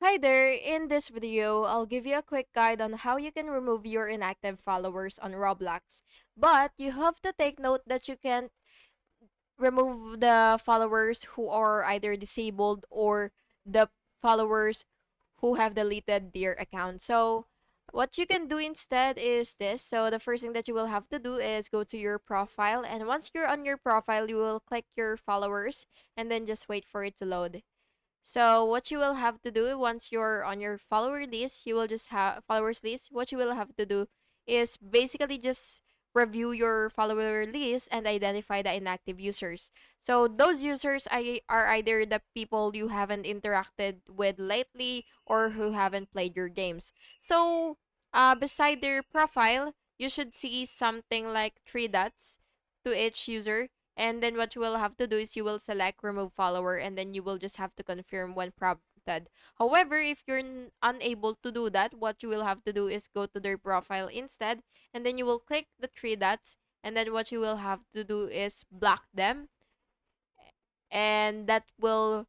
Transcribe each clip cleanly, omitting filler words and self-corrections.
Hi there, in this video, I'll give you a quick guide on how you can remove your inactive followers on Roblox. But you have to take note that you can't remove the followers who are either disabled or the followers who have deleted their account. So what you can do instead is this. So the first thing that you will have to do is go to your profile, and once you're on your profile, you will click your followers and then just wait for it to load. So what you will have to do once you're on your follower list, you will just have followers list. What you will have to do is basically just review your follower list and identify the inactive users. So those users are either the people you haven't interacted with lately or who haven't played your games. So beside their profile, you should see something like three dots to each user, and then what you will have to do is you will select remove follower, and then you will just have to confirm when prompted. However, if you're unable to do that, what you will have to do is go to their profile instead, and then you will click the three dots, and then what you will have to do is block them, and that will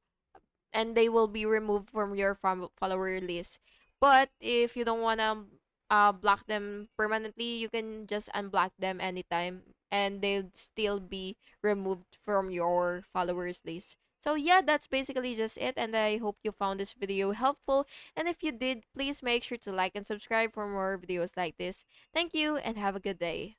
and they will be removed from your follower list. But if you don't want to block them permanently, you can just unblock them anytime and they'll still be removed from your followers list. So yeah, that's basically just it, and I hope you found this video helpful. And if you did, please make sure to like and subscribe for more videos like this. Thank you and have a good day.